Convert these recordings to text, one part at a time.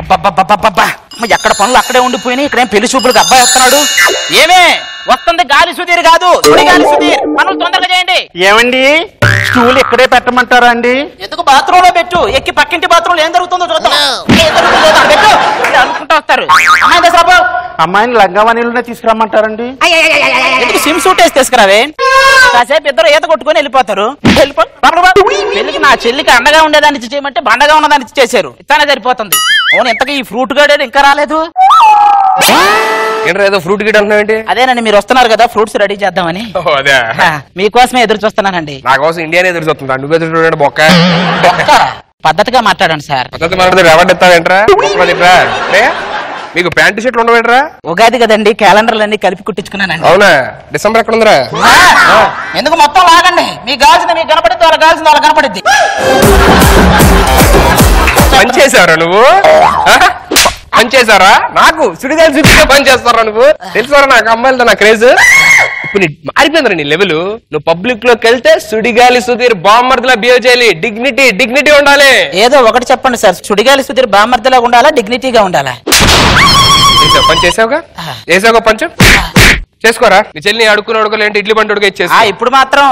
అబ్బబ్బబ్బబ్బబ్బా ఎక్కడ పనులు అక్కడే ఉండిపోయినాయి. ఇక్కడేం పెళ్లి చూపులకు అబ్బాయి వస్తున్నాడు. ఏమే వస్తుంది గాలి సుధీర్ కాదు గాలి సుధీర్. పనులు తొందరగా చేయండి. ఏమండి స్టూల్ ఇక్కడే పెట్టమంటారా అండి? ఎందుకు బాత్రూమ్ లో పెట్టు. ఎక్కి పక్కింటి బాత్రూమ్ లో ఏం జరుగుతుందో చూద్దాం. పెట్టు అనుకుంటా వస్తారు. అమ్మాయి దసరాబు అమ్మాయిని లంగావణిలోనే తీసుకురమ్మంటారండి? ఎందుకు సిమ్ సూట్ వేసి తీసుకురావే. కాసేపు ఇద్దరు ఈత కొట్టుకుని వెళ్ళిపోతారు. పెళ్లికి నా చెల్లికి అండగా ఉండేదాన్ని చేయమంటే బండగా ఉన్నదాన్ని చేశారు. ఇట్లానే సరిపోతుంది. అవును ఇంతకీ ఈ ఫ్రూట్ గార్డెన్ ఇంకా రాలేదు. ఏదో ఫ్రూట్ గిట్ అంటున్నావేంటి? అదేనండి మీరు వస్తున్నారు కదా ఫ్రూట్స్ రెడీ చేద్దామని. అదే మీకోసమే ఎదురు చూస్తున్నానండి. నా కోసం ఇండియానే ఎదురు చూస్తుంటా. నువ్వు ఎదురు చూడండి బొక్క. పద్ధతిగా మాట్లాడండి సార్. పద్ధతి మాట్లాడితే ఎవరు ఎత్తావేంట్రా? మీకు ప్యాంటు షర్ట్లు ఉండవేంట్రా? ఉగాది కదండి క్యాలెండర్లు అన్ని కలిపి కుట్టించుకున్నానండి. అవునా? డిసెంబర్ ఎక్కడ ఉందిరా? ఎందుకు మొత్తం లాగండి. మీకు కావాల్సింది మీకు కనపడిద్ది, వాళ్ళకి కావాల్సింది వాళ్ళకి కనపడిద్ది. పని చేసావరా నువ్వు? పని చేసావరా? నాకు సుడిగాలి సుడిగా పని చేస్తారా నువ్వు? తెలుసారా నాకు అమ్మాయిలతో నా క్రేజ్. ఇప్పుడు మారిపోయిందిరా నీ లెవెల్. నువ్వు పబ్లిక్ లోకి వెళ్తే సుడిగాలి సుధీర్ బామ్మర్దిలా బిహేవ్ చేయాలి. డిగ్నిటీ ఉండాలి. ఏదో ఒకటి చెప్పండి సార్. సుడిగాలి సుధీర్ బామ్మర్దిలా ఉండాలా డిగ్నిటీగా ఉండాలా? పని చేసావుగా? చేసావుగా పంచు చేసుకోరా. నీ చెల్లి అడుక్కుని ఇడ్లీ బండి ఉడక ఇచ్చేసి ఇప్పుడు మాత్రం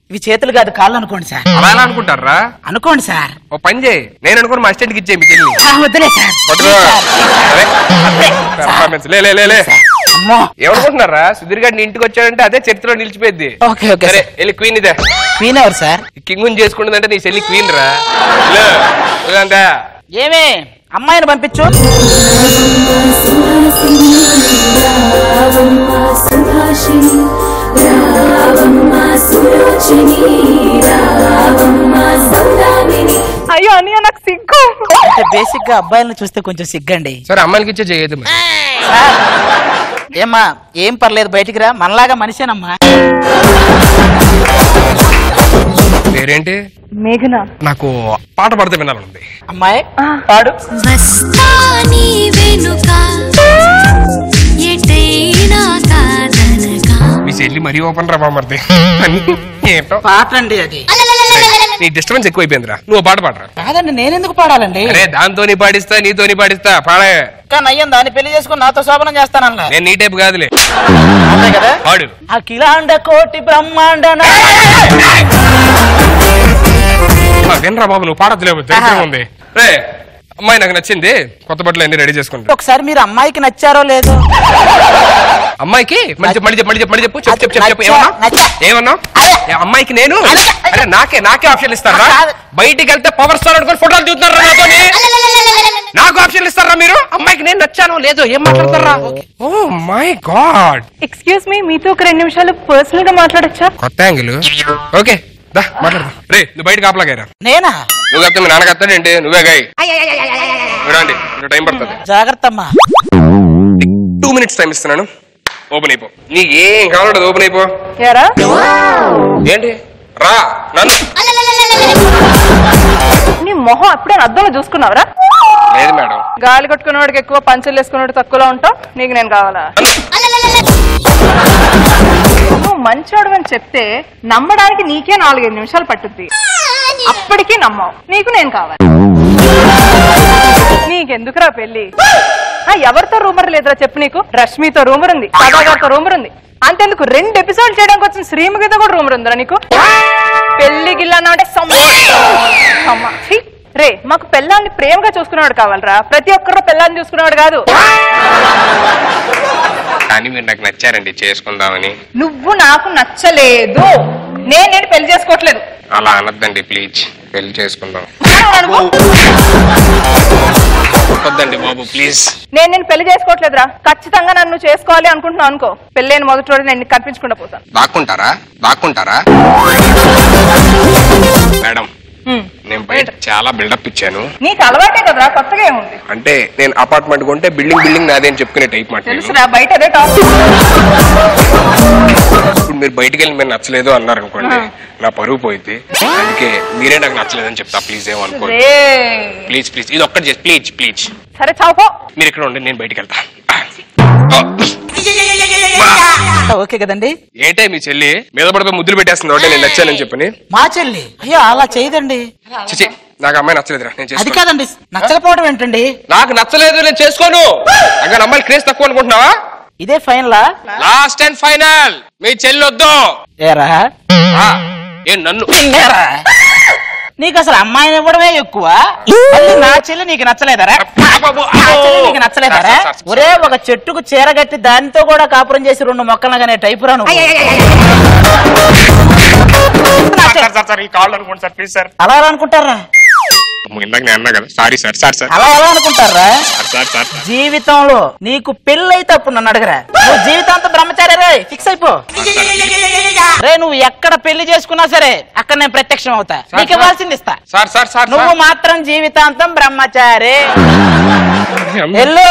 ఇవి చేతులు కాదు కాళ్ళు అనుకోండి సార్. అలా అనుకుంటారా? అనుకోండి సార్. ఓ పని చేయి, నేను అనుకుని మా అసిస్టెంట్ కి ఇచ్చే మీ చెల్లి. వద్దులే సార్. ఏమనుకుంటున్నారా? సుధీర్ గారిని ఇంటికి వచ్చాడంటే అదే చరిత్రలో నిలిచిపోయింది. సరే వెళ్ళి క్వీన్ ఇదే. క్వీన్ ఎవరు సార్? కింగ్ చేసుకుంటుందంటే నీ చెల్లి క్వీన్ రా. ఏమే అమ్మాయిని పంపించు. అయ్యో అని నాకు సిగ్గు. బేసిక్ గా అబ్బాయిలను చూస్తే కొంచెం సిగ్గండి. సరే అమ్మాయిలకి ఇచ్చే చేయదు. ఏమ్మా ఏం పర్లేదు బయటికి రా. మనలాగా మనిషేనమ్మా. పేరేంటి? మేఘన. నాకు పాట పాడితే వినాలనుంది. అమ్మాయి పాడు. మీ చెల్లి మరీ ఓపెన్ రా బామ్మర్ది. ఏంటో పాట అండి అది. నీ డిస్టర్బెన్స్ ఎక్కువైపోయిందిరా. నువ్వు పాట పాడరా. కాదండి నేనెందుకు పాడాలండి? అరే దాంతోని పాడిస్తా నీతోని పాడిస్తా పాడే. కానీ అయ్యాం దాన్ని పెళ్లి చేసుకుని నాతో శోభనం చేస్తానన్నా. నేను నీ టైప్ కాదులే. అంతే కదా? పాడు. అఖిలాండ కోటి బ్రహ్మాండ వినరా బాబు నువ్వు పాడద్దులేవు. దరిద్రంగా ఉంది. రే అమ్మాయి నాకు నచ్చింది. కొత్త బట్టలు అన్ని రెడీ చేసుకుంటా. ఒకసారి మీరు అమ్మాయికి నచ్చారో లేదో. అమ్మాయికి మళ్ళీ చెప్పు. ఏమన్నా? అమ్మాయికి నేను అరే నాకే ఆప్షన్ ఇస్తారా? బయటికి వెళ్తే పవర్ స్టార్ అనుకుని ఫోటోలు చూస్తున్నారా నాతో? నాకు ఆప్షన్ ఇస్తారా మీరు? అమ్మాయికి నేను నచ్చాను లేదో ఏం మాట్లాడతారా? Oh my God. Excuse me, మీతో ఒక 2 నిమిషాలు పర్సనల్ గా మాట్లాడొచ్చా? కొత్త యాంగిల్. ఓకే మాట్లాడదా. రే నువ్వు బయటకు ఆపలాగారా. నేనా? నువ్వు కత్తా మీ నాన్న కత్తాడేంటి? నువ్వే గాయ చూడండి. టైం పడుతుంది. జాగ్రత్త అమ్మా. 2 minutes టైం ఇస్తున్నాను. ఓపెన్ అయిపో. నీకు ఏం కావాలంటే ఓపెన్ అయిపో. ఏంటి రా నన్ను. నీ మొహం అప్పుడే అద్దంలో చూసుకున్నావరా? లేదు మేడం. గాలి కొట్టుకునేవాడికి ఎక్కువ పంచులు వేసుకునేవాడు తక్కువలో ఉంటావు. నీకు నేను కావాలా? నువ్వు మంచోడు అని చెప్తే నమ్మడానికి నీకే 4-5 నిమిషాలు పట్టుద్ది. అప్పటికీ నమ్మవు. నీకు నేను కావాలి. నీకెందుకురా పెళ్లి? ఎవరితో రూమర్ లేదురా చెప్పు. నీకు రష్మితో రూమర్ ఉంది, కథాగారితో రూమర్ ఉంది. అంతెందుకు 2 ఎపిసోడ్ చేయడానికి వచ్చిన శ్రీముఖితో కూడా రూమర్ ఉందిరా నీకు. పెళ్లి గిల్లన్నా అంటే రే మాకు పెళ్ళాన్ని ప్రేమగా చూసుకునేవాడు కావాలరా. ప్రతి ఒక్కరు పెళ్ళాన్ని చూసుకునేవాడు కాదు. కానీ మీరు నాకు నచ్చారండి చేసుకుందామని. నువ్వు నాకు నచ్చలేదు. నేను పెళ్లి చేసుకోవట్లేదు. అలా అనొద్దండి ప్లీజ్. పెళ్లి చేసుకుందాం. వద్దండి బాబు ప్లీజ్. నేను పెళ్లి చేసుకోవట్లేదురా. ఖచ్చితంగా నన్ను చేసుకోవాలి అనుకుంటున్నావు అనుకో. పెళ్ళైన మొదటి రోజు నేను కనిపించకుండా పోతాను. దాక్కుంటారా మేడం? నేను బయట చాలా బిల్డప్ ఇచ్చాను. నీకు అలవాటే కదరా, కొత్తగా ఏముంది? అంటే నేను అపార్ట్మెంట్ కొంటే బిల్డింగ్ నాదే అని చెప్పుకునే టైప్ మాట. తెలుసురా బయట అదే టాప్. ఇప్పుడు మీరు బయటికి వెళ్ళి మీరు నచ్చలేదు అన్నారు అనుకోండి, నా పరువు పోయింది. అందుకే మీరే నాకు నచ్చలేదని చెప్తా. ప్లీజ్ ఏమనుకోండి. ప్లీజ్ ఇది ఒక్కటి చేసి ప్లీజ్. సరే చావుకో. మీరు ఇక్కడ ఉండి నేను బయటికి వెళ్తా. ఓకే కదండి. ఏంటే మీ చెల్లి మీద పడిపోయి ముద్దులు పెట్టేస్తుంది ఒకటే నేను నచ్చానని చెప్పని. మా చెల్లి అయ్యో అలా చేయదండి. చిచి నాకు అమ్మాయి నచ్చలేదురా, నేను అది చేసుకోను. కాదండి, నచ్చకపోవడం ఏంటండి? నాకు నచ్చలేదు, నేను చేసుకోను. అక్కడ అమ్మాయిలు క్రేజ్ తక్కువ అనుకుంటున్నావా? ఇదే ఫైనలా? Last and final. మీ చెల్లి వద్దు. ఏరా ఏం నన్ను నీకు అసలు అమ్మాయిని ఇవ్వడమే ఎక్కువ, మళ్ళీ నా చెల్లి నీకు నచ్చలేదరా? నా చెల్లి నీకు నచ్చలేదరా? ఒరే ఒక చెట్టుకు చీరగట్టి దానితో కూడా కాపురం చేసి 2 మొక్కలు కానీ టైపు రా నువ్వు. అలా ఎలా అనుకుంటారా? అలా ఎలా అనుకుంటారా? జీవితంలో నీకు పెళ్ళైతే అప్పుడు నన్ను అడగరా. నువ్వు జీవితాంతం బ్రహ్మచారి రే, ఫిక్స్ అయిపో రే. నువ్వు ఎక్కడ పెళ్లి చేసుకున్నా సరే అక్కడ నేను ప్రత్యక్షం అవుతా, నీకు ఇవ్వాల్సింది ఇస్తా. నువ్వు మాత్రం జీవితాంతం బ్రహ్మచారి. వెళ్ళు.